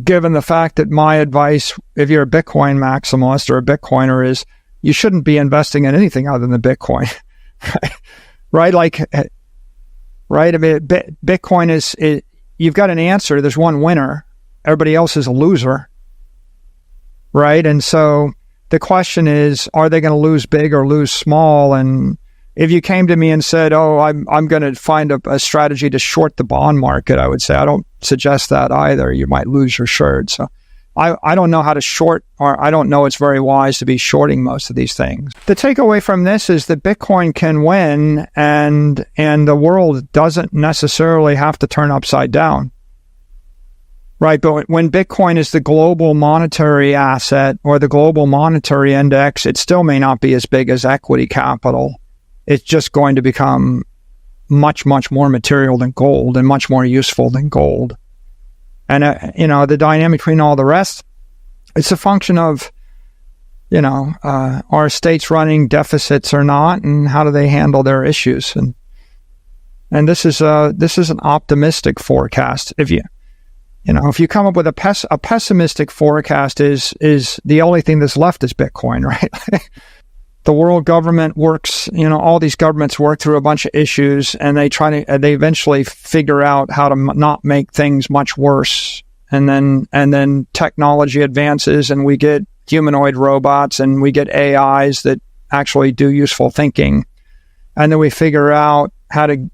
given the fact that my advice, if you're a Bitcoin maximalist or a Bitcoiner, is you shouldn't be investing in anything other than Bitcoin, right? Like, right? I mean, Bitcoin is you've got an answer. There's one winner. Everybody else is a loser, right? And so the question is, are they going to lose big or lose small? And if you came to me and said, oh, I'm going to find a strategy to short the bond market, I would say, I don't suggest that either. You might lose your shirt. So I don't know how to short, or I don't know it's very wise to be shorting most of these things. The takeaway from this is that Bitcoin can win, and the world doesn't necessarily have to turn upside down. Right, but when Bitcoin is the global monetary asset or the global monetary index, it still may not be as big as equity capital. It's just going to become much, much more material than gold and much more useful than gold. And, the dynamic between all the rest, it's a function of, are states running deficits or not, and how do they handle their issues? And this is an optimistic forecast. If you come up with a pessimistic forecast, is the only thing that's left is Bitcoin, right? The world government works, all these governments work through a bunch of issues, and they eventually figure out how to not make things much worse. And then technology advances, and we get humanoid robots, and we get AIs that actually do useful thinking. And then we figure out how to,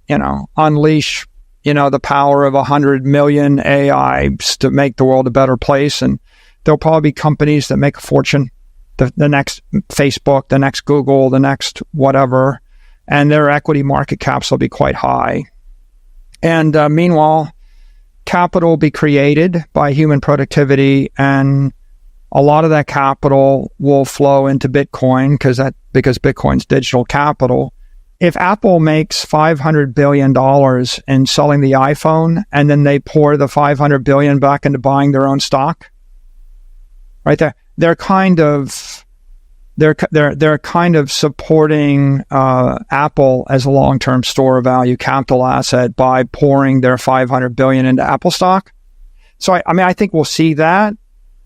unleash, the power of 100 million AIs to make the world a better place. And there'll probably be companies that make a fortune. The next Facebook, the next Google, the next whatever, and their equity market caps will be quite high. And meanwhile, capital will be created by human productivity, and a lot of that capital will flow into Bitcoin because Bitcoin's digital capital. If Apple makes $500 billion in selling the iPhone, and then they pour the $500 billion back into buying their own stock, right there, they're kind of supporting Apple as a long-term store of value capital asset by pouring their $500 billion into Apple stock. So I think we'll see that.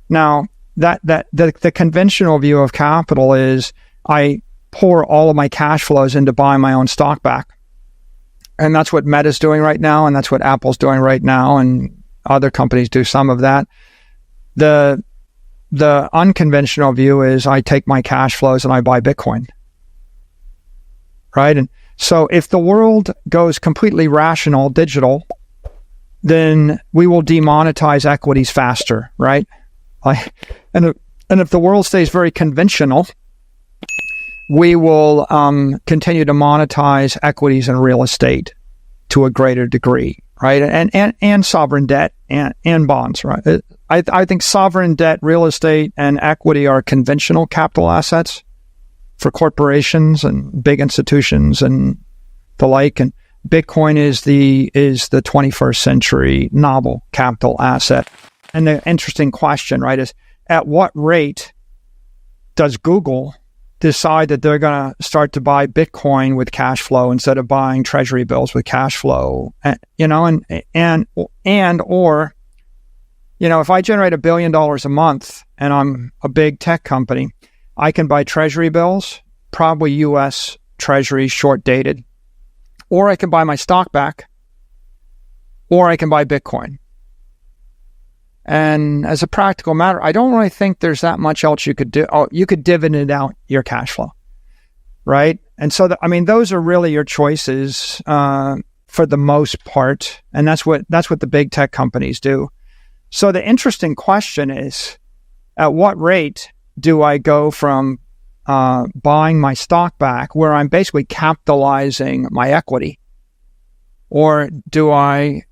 Now the conventional view of capital is I pour all of my cash flows into buying my own stock back, and that's what Meta's doing right now, and that's what Apple's doing right now, and other companies do some of that. The unconventional view is I take my cash flows and I buy Bitcoin, right? And so if the world goes completely rational, digital, then we will demonetize equities faster, right? And if the world stays very conventional, we will continue to monetize equities and real estate to a greater degree, right? And sovereign debt and bonds, right? I think sovereign debt, real estate, and equity are conventional capital assets for corporations and big institutions and the like. And Bitcoin is the 21st century novel capital asset. And the interesting question, right, is at what rate does Google decide that they're going to start to buy Bitcoin with cash flow instead of buying treasury bills with cash flow? If I generate $1 billion a month and I'm a big tech company, I can buy treasury bills, probably U.S. treasuries short dated, or I can buy my stock back, or I can buy Bitcoin. And as a practical matter, I don't really think there's that much else you could do. Oh, you could dividend out your cash flow, right? And so, those are really your choices for the most part, and that's what the big tech companies do. So the interesting question is, at what rate do I go from buying my stock back, where I'm basically capitalizing my equity, or do I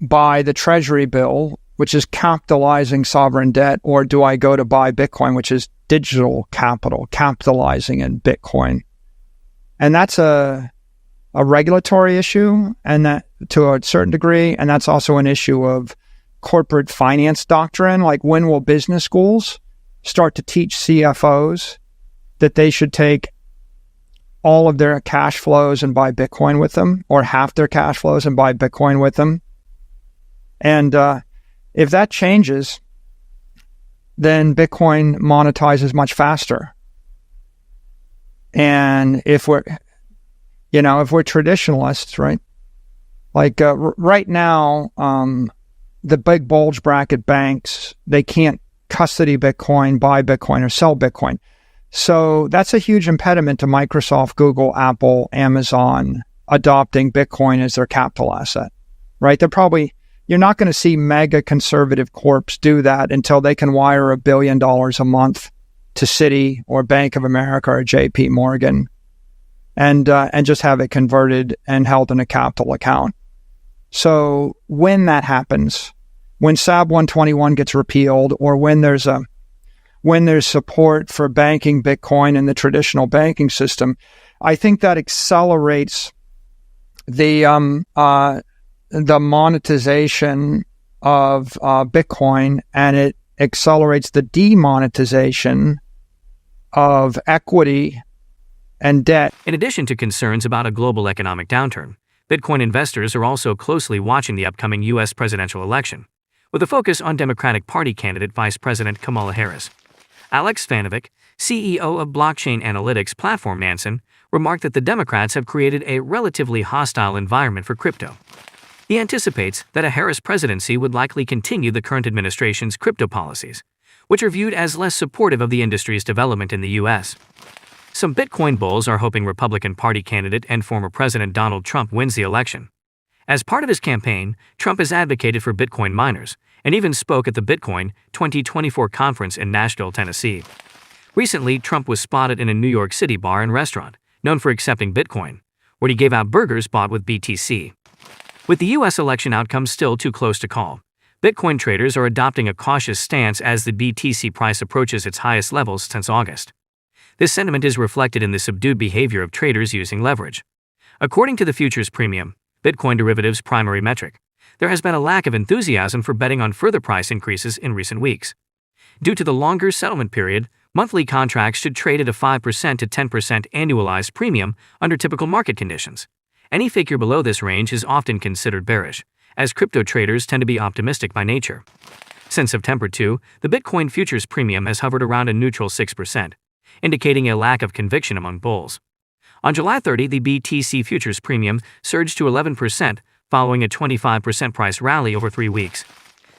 buy the treasury bill, which is capitalizing sovereign debt, or do I go to buy Bitcoin, which is digital capital, capitalizing in Bitcoin? And that's a regulatory issue, and that to a certain degree, and that's also an issue of corporate finance doctrine. Like, when will business schools start to teach CFOs that they should take all of their cash flows and buy Bitcoin with them, or half their cash flows and buy Bitcoin with them? And if that changes, then Bitcoin monetizes much faster. And if we're traditionalists, right? Like right now, the big bulge bracket banks, they can't custody Bitcoin, buy Bitcoin, or sell Bitcoin. So that's a huge impediment to Microsoft, Google, Apple, Amazon adopting Bitcoin as their capital asset, right? You're not going to see mega conservative corps do that until they can wire $1 billion a month to Citi or Bank of America or JP Morgan and just have it converted and held in a capital account. So when that happens, when SAB 121 gets repealed, or when there's support for banking Bitcoin in the traditional banking system, I think that accelerates the monetization of Bitcoin, and it accelerates the demonetization of equity and debt. In addition to concerns about a global economic downturn, Bitcoin investors are also closely watching the upcoming U.S. presidential election, with a focus on Democratic Party candidate Vice President Kamala Harris. Alex Vanovic, CEO of blockchain analytics platform Nansen, remarked that the Democrats have created a relatively hostile environment for crypto. He anticipates that a Harris presidency would likely continue the current administration's crypto policies, which are viewed as less supportive of the industry's development in the U.S. Some Bitcoin bulls are hoping Republican Party candidate and former President Donald Trump wins the election. As part of his campaign, Trump has advocated for Bitcoin miners and even spoke at the Bitcoin 2024 conference in Nashville, Tennessee. Recently, Trump was spotted in a New York City bar and restaurant known for accepting Bitcoin, where he gave out burgers bought with BTC. With the U.S. election outcome still too close to call, Bitcoin traders are adopting a cautious stance as the BTC price approaches its highest levels since August. This sentiment is reflected in the subdued behavior of traders using leverage. According to the futures premium, Bitcoin derivatives' primary metric, there has been a lack of enthusiasm for betting on further price increases in recent weeks. Due to the longer settlement period, monthly contracts should trade at a 5% to 10% annualized premium under typical market conditions. Any figure below this range is often considered bearish, as crypto traders tend to be optimistic by nature. Since September 2, the Bitcoin futures premium has hovered around a neutral 6%, indicating a lack of conviction among bulls. On July 30, the BTC futures premium surged to 11%, following a 25% price rally over 3 weeks.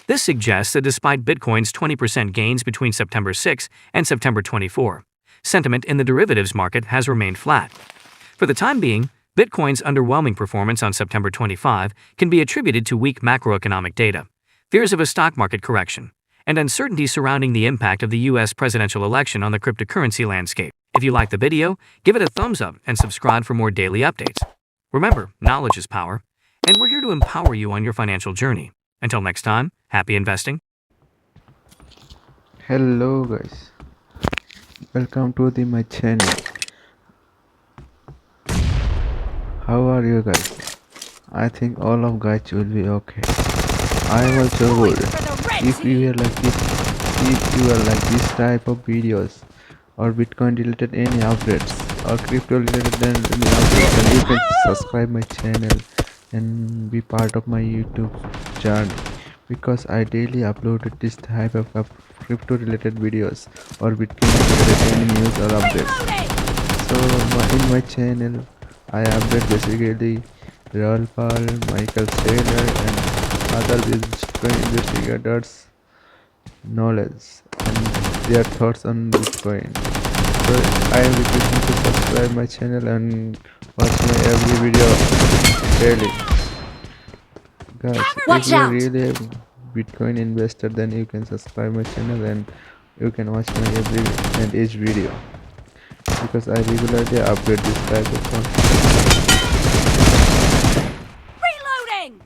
This suggests that despite Bitcoin's 20% gains between September 6 and September 24, sentiment in the derivatives market has remained flat. For the time being, Bitcoin's underwhelming performance on September 25 can be attributed to weak macroeconomic data, fears of a stock market correction, and uncertainty surrounding the impact of the U.S. presidential election on the cryptocurrency landscape. If you liked the video, give it a thumbs up and subscribe for more daily updates. Remember, knowledge is power, and we're here to empower you on your financial journey. Until next time, happy investing. Hello guys, welcome to my channel. How are you guys? I think all of guys will be okay. I am also good. If you are like this type of videos or Bitcoin related any updates or crypto related any updates, then you can subscribe my channel and be part of my YouTube journey, because I daily uploaded this type of crypto related videos or Bitcoin related any news or updates. So in my channel I update basically Raul Paul, Michael Saylor and other Bitcoin investigators knowledge and their thoughts on Bitcoin. So I am requesting to subscribe my channel and watch my every video daily. Guys, if you are really a Bitcoin investor, then you can subscribe my channel and you can watch my every and each video, because I regularly update this type of content. Reloading!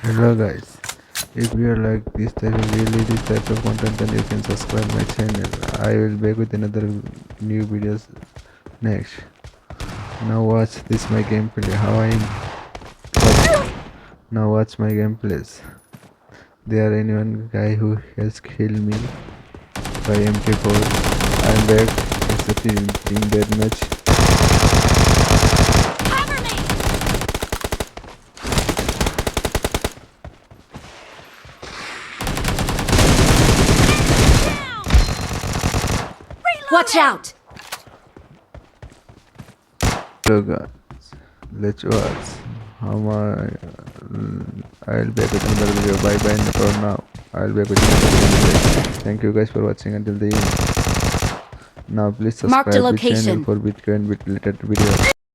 Hello guys, if you are like this type of content, then you can subscribe my channel. I will back with another new videos next. Now watch this my gameplay. Now watch my gameplays. There anyone guy who has killed me by MK4. I'm back. It's a team deathmatch. Watch out! So guys, let's watch how my I'll be back with another video. Bye bye for now. I'll be back with another video. Thank you guys for watching until the end. Now please Marked a subscribe the channel location. for Bitcoin related videos.